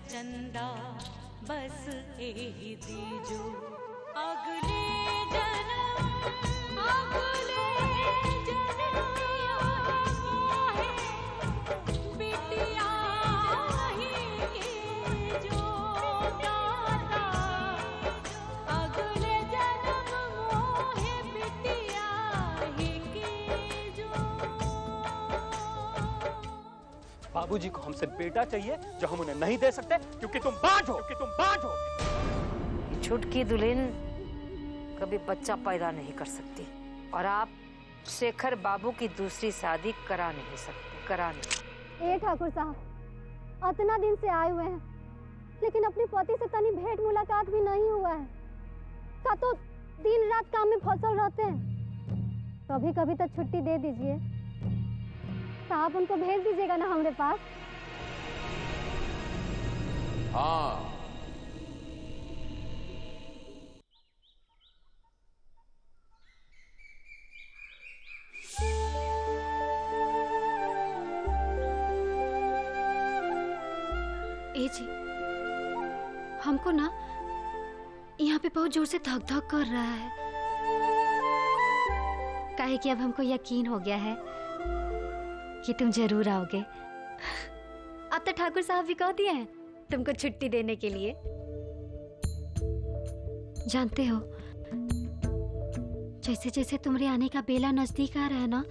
चंदा बस एही दीजो अगले जन्म मोहे बिटिया ही के जो दाता अगले जन्म मोहे बिटिया ही के जो। बाबूजी को हमसे बेटा चाहिए जो हम उन्हें नहीं दे सकते क्योंकि तुम बांझ हो। छुटकी दुल्हन कभी बच्चा पैदा नहीं कर सकती और आप शेखर बाबू की दूसरी शादी करा नहीं सकते। ए ठाकुर साहब, इतना दिन से आए हुए हैं लेकिन अपनी पति से तनी भेंट मुलाकात भी नहीं हुआ है। का तो दिन रात काम में फंसल रहते हैं। कभी कभी तो छुट्टी दे दीजिए, तो आप उनको भेज दीजिएगा ना हमारे पास। हाँ, ए जी, हमको ना यहाँ पे बहुत जोर से धक धक कर रहा है। काहे कि अब हमको यकीन हो गया है कि तुम जरूर आओगे। अब तो ठाकुर साहब भी कह दिए हैं तुमको छुट्टी देने के लिए। जानते हो, जैसे जैसे तुम्हारे आने का बेला नजदीक आ रहा है ना,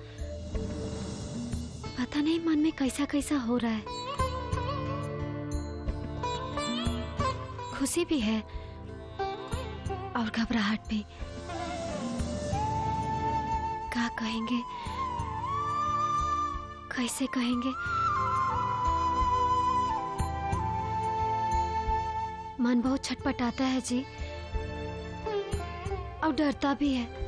पता नहीं मन में कैसा कैसा हो रहा है। खुशी भी है और घबराहट भी। क्या कहेंगे, कैसे कहेंगे, मन बहुत छटपटाता है जी और डरता भी है।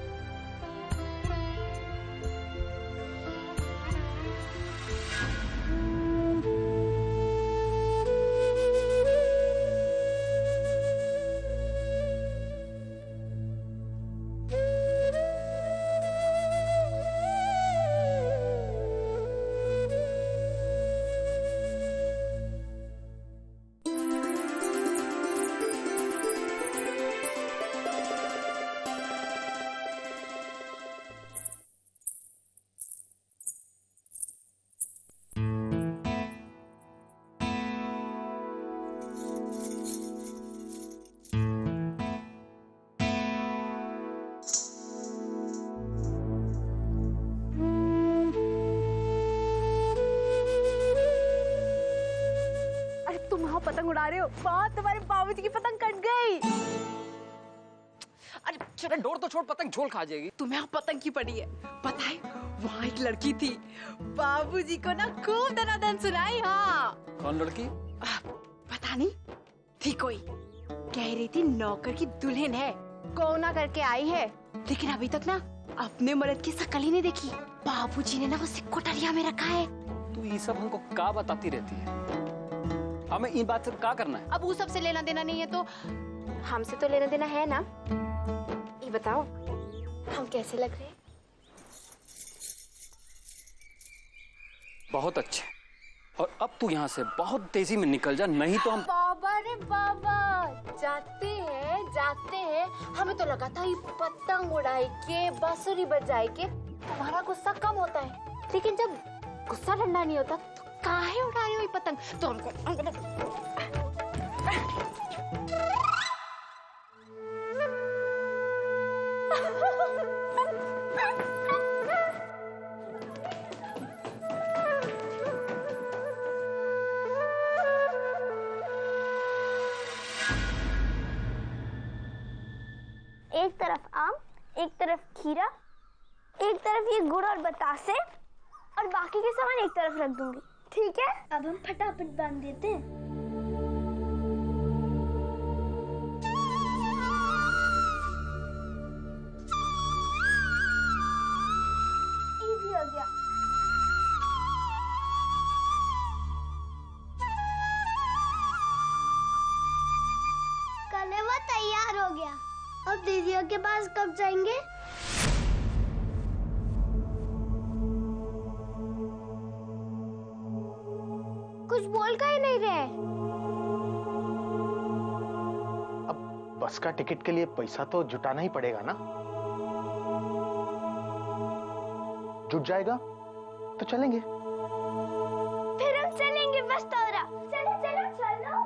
पतंग उड़ा रहे हो? वाह, तुम्हारे बाबूजी की पतंग कट गई। अरे चलो डोर तो छोड़, पतंग झोल खा जाएगी। तुम्हें यहाँ पतंग की पड़ी है पता है? वहाँ एक लड़की थी, बाबूजी को ना खूब दनादन सुनाई। हाँ, कौन लड़की? पता नहीं, थी कोई, कह रही थी नौकर की दुल्हन है, कौना करके आई है, लेकिन अभी तक ना अपने मर्द की शकल ही नहीं देखी। बाबूजी ने ना उसे कोठरिया में रखा है। तू ये सब हमको क्या बताती रहती है? हमें इन बात से क्या करना है? अब वो सबसे लेना देना नहीं है तो हमसे तो लेना देना है ना। ये बताओ हम कैसे लग रहे हैं? बहुत अच्छे। और अब तू यहाँ से बहुत तेजी में निकल जा, नहीं तो हम। बाबा रे बाबा, जाते हैं। हमें तो लगा था ये पतंग उड़ाई के, बांसुरी बजाई के तुम्हारा गुस्सा कम होता है, लेकिन जब गुस्सा ठंडा नहीं होता तो काहे उड़ा रहे हो ये पतंग? तो हमको एक तरफ आम, एक तरफ खीरा, एक तरफ ये गुड़ और बतासे और बाकी के सामान एक तरफ रख दूंगी, ठीक है? अब हम फटाफट बांध देते हैं। इजी हो गया। कलेवा तैयार हो गया। अब दीदियों के पास कब जाएंगे? कुछ बोल का ही नहीं रहे। बस का टिकट के लिए पैसा तो जुटाना ही पड़ेगा ना। जुट जाएगा तो चलेंगे। फिर हम चलेंगे बस तोरा। चलो चलो चलो।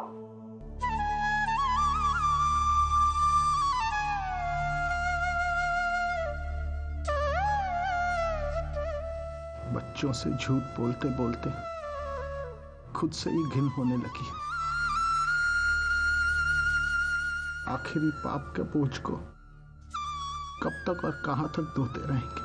बच्चों से झूठ बोलते बोलते खुद से ही घिन होने लगी। आखिरी पाप के बोझ को कब तक और कहां तक ढोते रहेंगे।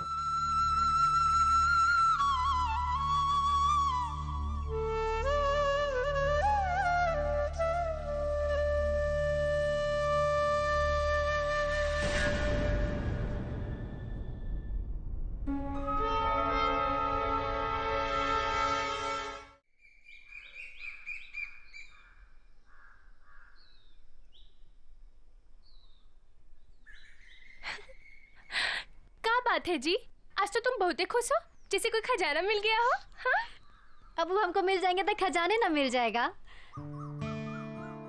बात है जी, आज तो तुम बहुत खुश हो, जैसे कोई खजाना मिल गया हो। हाँ? अब वो हमको मिल जाएंगे तो खजाने ना मिल जाएगा।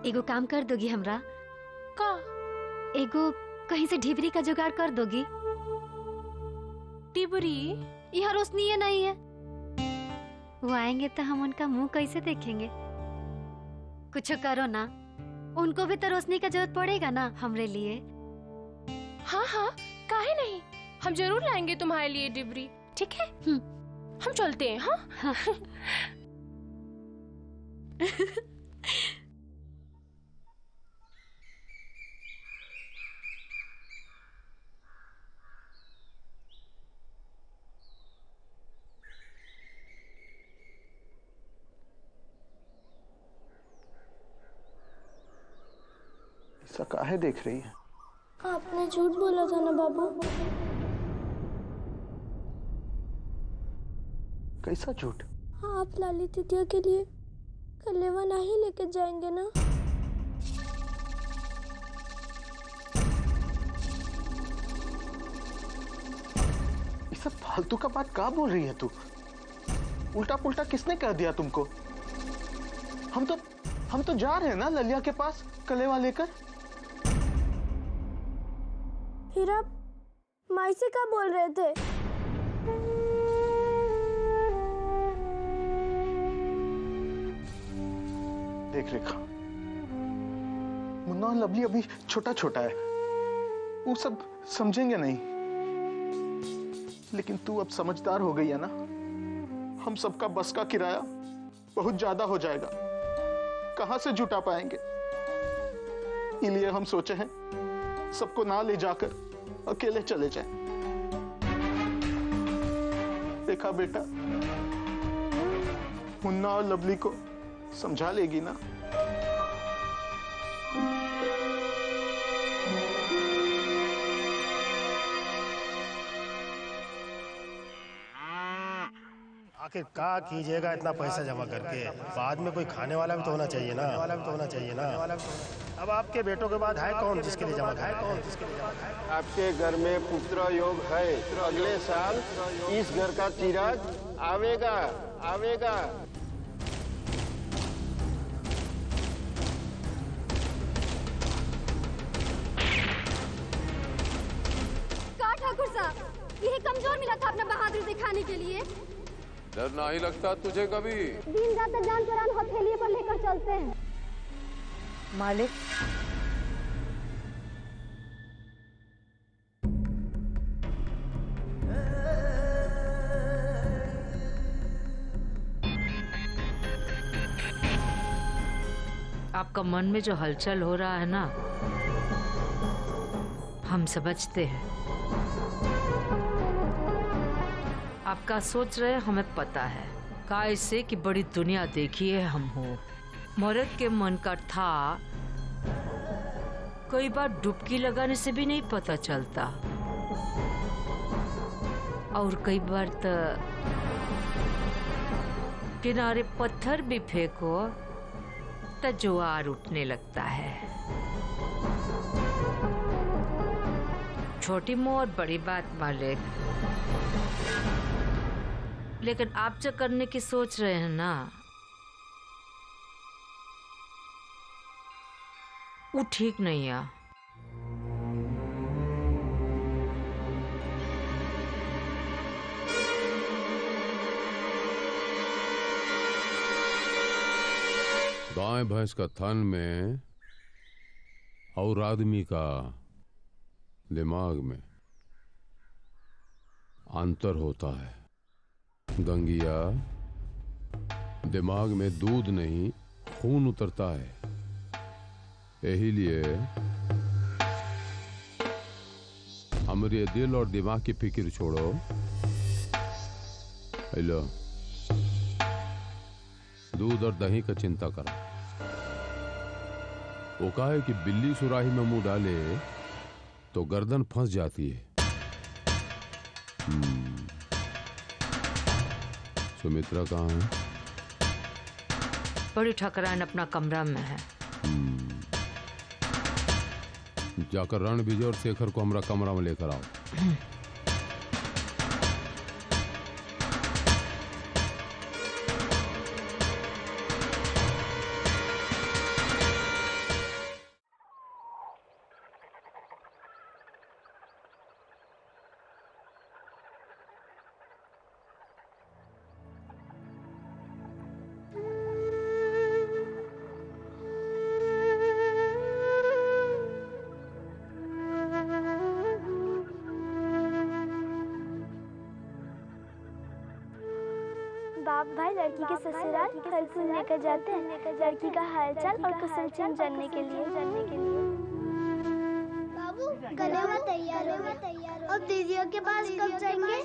एगो काम कर दोगी हमरा? का? एगो कहीं से ढिबरी का जुगाड़ कर दोगी? ढिबरी? यहाँ रोशनी है नहीं है। वो आएंगे तो हम उनका मुंह कैसे देखेंगे? कुछ करो ना, उनको भी तो रोशनी का जरूरत पड़ेगा ना हमरे लिए। हाँ हाँ, काहे नहीं, हम जरूर लाएंगे तुम्हारे लिए डिबरी, ठीक है? हम चलते हैं। हाँ, हाँ। ऐसा काहे देख रही है? आपने झूठ बोला था ना बाबू। कैसा झूठ? आप लाली दीदिया के लिए कलेवा नहीं लेके जाएंगे ना? ये सब फालतू का बात क्या बोल रही है तू? उल्टा पुल्टा किसने कह दिया तुमको? हम तो जा रहे हैं ना ललिया के पास कलेवा लेकर। फिर आप माई से क्या बोल रहे थे? देख रेखा, मुन्ना और लवली अभी छोटा छोटा है, वो सब समझेंगे नहीं। लेकिन तू अब समझदार हो गई है ना, हम सबका बस का किराया बहुत ज्यादा हो जाएगा, कहां से जुटा पाएंगे। इसलिए हम सोचे हैं सबको ना ले जाकर अकेले चले जाएं। देखा बेटा, मुन्ना और लवली को समझा लेगी ना? आखिर क्या कीजिएगा इतना पैसा जमा करके? बाद में कोई खाने वाला भी तो होना चाहिए ना। अब आपके बेटों के बाद है कौन जिसके लिए जमा खाए? आपके घर में पुत्र योग है, अगले साल इस घर का चिराग आवेगा। का ठाकुर साहब, यही कमजोर मिला था अपना बहादुरी दिखाने के लिए। डर नहीं लगता तुझे कभी? दिन रात जान परान हथेलिए पर लेकर चलते हैं। मालिक, आपका मन में जो हलचल हो रहा है ना, हम समझते हैं। आपका सोच रहे हमें पता है, कैसे कि बड़ी दुनिया देखी है हम हो। मर्द के मन का था कई बार डुबकी लगाने से भी नहीं पता चलता, और कई बार तो किनारे पत्थर भी फेंको तो ज्वार उठने लगता है। छोटी मुंह और बड़ी बात मालिक, लेकिन आप जो करने की सोच रहे हैं ना, वो ठीक नहीं है। गाय भैंस का थन में और आदमी का दिमाग में अंतर होता है। गंगिया, दिमाग में दूध नहीं खून उतरता है। यही लिए हमारे दिल और दिमाग की फिक्र छोड़ो। हेलो, दूध और दही का चिंता करो। वो कहा है कि बिल्ली सुराही में मुंह डाले तो गर्दन फंस जाती है। सुमित्रा कहाँ है? बड़ी ठकरान अपना कमरा में है। जाकर रण विजय और शेखर को हमारा कमरा में लेकर आओ। बाप भाई लड़की के ससुराल फल फूल लेकर जाते हैं लड़की का हालचाल और कुशल क्षण जानने के लिए। बाबू कलेवा तैयार हो। अब दीदियों के पास कब जाएंगे?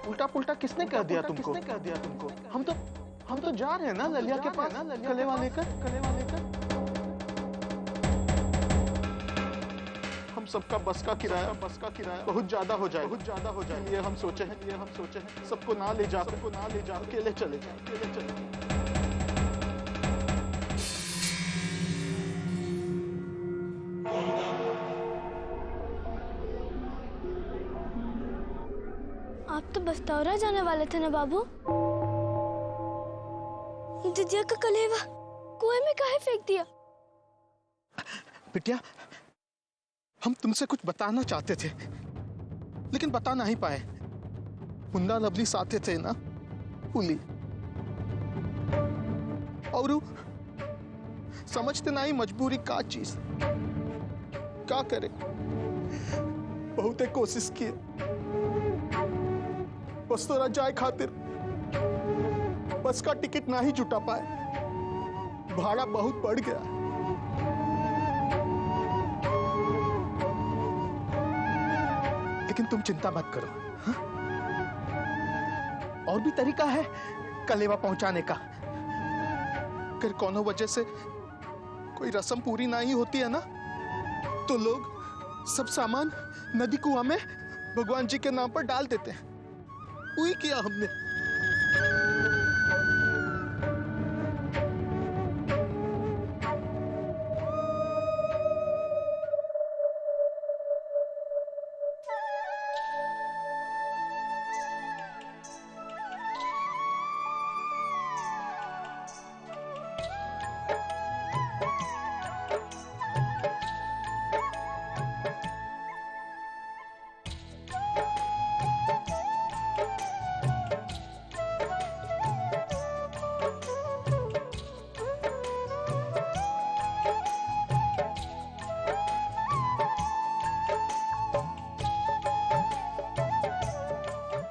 उल्टा पुल्टा किसने कह दिया तुमको? हम तो जा रहे हैं ना ललिया के पास कलेवा लेकर। हम सबका बस का किराया बहुत ज्यादा हो जाए। ये हम सोचे हैं सबको ना ले जा अकेले चले जाए। आप तो बस्तौरा जाने वाले थे ना बाबू? दीदिया का कलेवा कुएं में काहे फेंक दिया? बिटिया, हम तुमसे कुछ बताना चाहते थे लेकिन बता नहीं पाए। मुन्ना लवली साथे थे ना, पुली और समझते नहीं मजबूरी का चीज। क्या करे, बहुत कोशिश की, बस तो जाए खातिर बस का टिकट ना ही जुटा पाए। भाड़ा बहुत बढ़ गया। लेकिन तुम चिंता मत करो, हा? और भी तरीका है कलेवा पहुंचाने का। अगर कोनो वजह से कोई रस्म पूरी नहीं होती है ना, तो लोग सब सामान नदी कुआं में भगवान जी के नाम पर डाल देते हैं। वही किया हमने।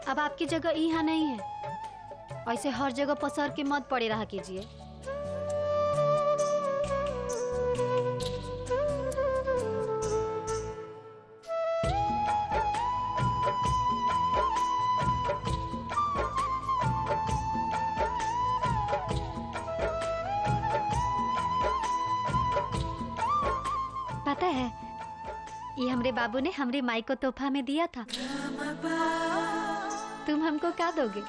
अब आपकी जगह यहाँ नहीं है, ऐसे हर जगह पसर के मत पड़े रहा कीजिए। पता है, ये हमरे बाबू ने हमरे माई को तोहफा में दिया था। तुम हमको क्या दोगे?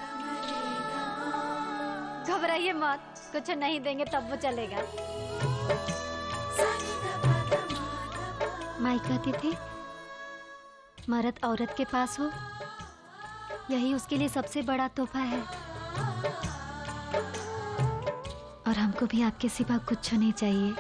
घबराइए मत, कुछ नहीं देंगे तब वो चलेगा। माई कहती थी मर्द औरत के पास हो यही उसके लिए सबसे बड़ा तोहफा है, और हमको भी आपके सिवा कुछ नहीं चाहिए।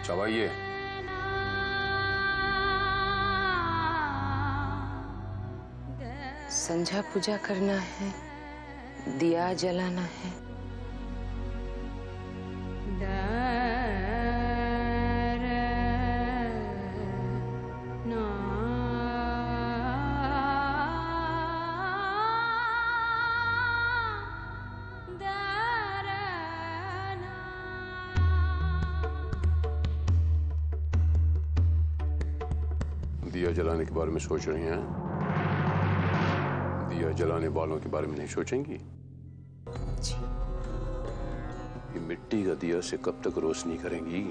चबाइए। संध्या पूजा करना है, दिया जलाना है। दिया जलाने के बारे में सोच रही हैं? दिया जलाने वालों के बारे में नहीं सोचेंगी? ये मिट्टी का दिया से कब तक रोशनी करेंगी?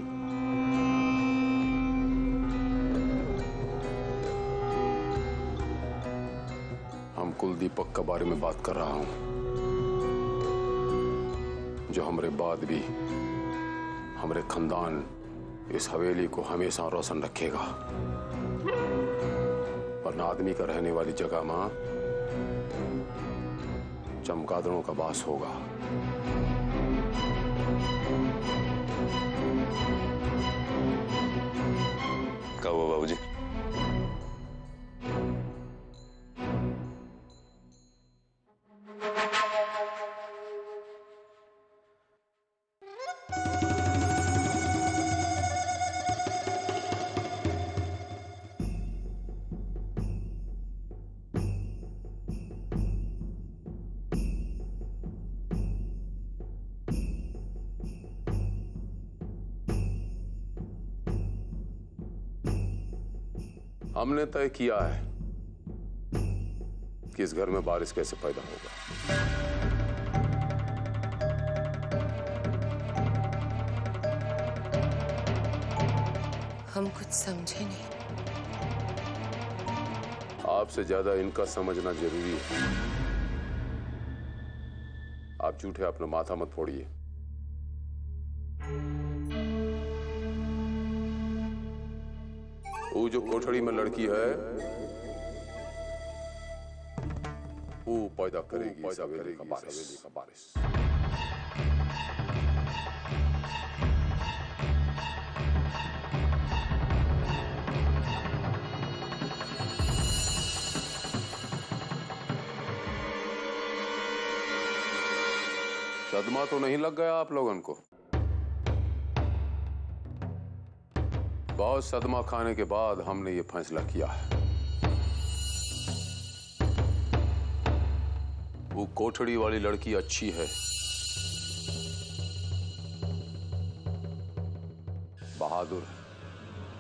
हम कुल दीपक के बारे में बात कर रहा हूं, जो हमारे बाद भी हमारे खानदान इस हवेली को हमेशा रोशन रखेगा। वरना आदमी का रहने वाली जगह में चमगादड़ों का वास होगा। क्या हुआ बाबूजी? हमने तय किया है कि इस घर में बारिश कैसे पैदा होगा। हम कुछ समझे नहीं। आपसे ज्यादा इनका समझना जरूरी है। आप झूठे अपना माथा मत फोड़िए। वो जो कोठड़ी में लड़की है वो पैदा करेगी सवेरे का बारिश। सदमा तो नहीं लग गया आप लोगों को? बहुत सदमा खाने के बाद हमने ये फैसला किया है। वो कोठड़ी वाली लड़की अच्छी है, बहादुर।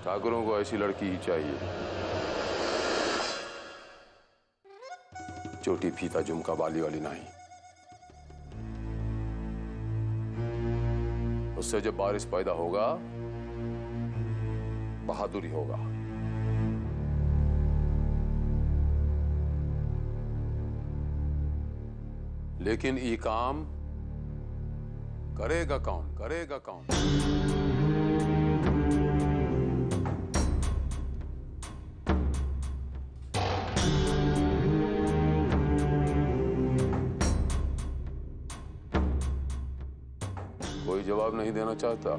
ठाकुरों को ऐसी लड़की ही चाहिए। चोटी फीता झुमका बाली वाली नहीं। उससे जब बारिश पैदा होगा, बहादुरी होगा। लेकिन ये काम करेगा कौन? करेगा कौन? कोई जवाब नहीं देना चाहता।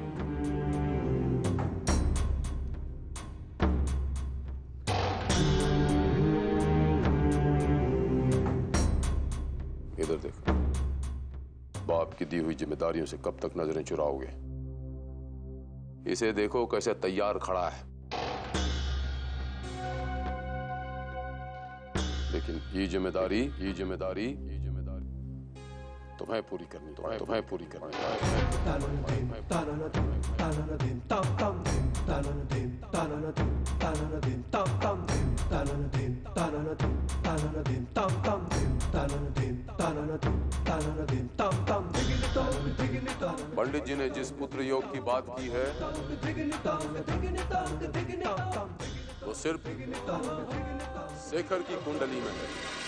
इधर देखो, बाप की दी हुई जिम्मेदारियों से कब तक नजरें चुराओगे? इसे देखो कैसे तैयार खड़ा है। लेकिन ये जिम्मेदारी तुम्हें पूरी करनी, तुम्हें पूरी करनी। पंडित जी ने जिस पुत्र योग की बात की है, वो सिर्फ शेखर की कुंडली में है।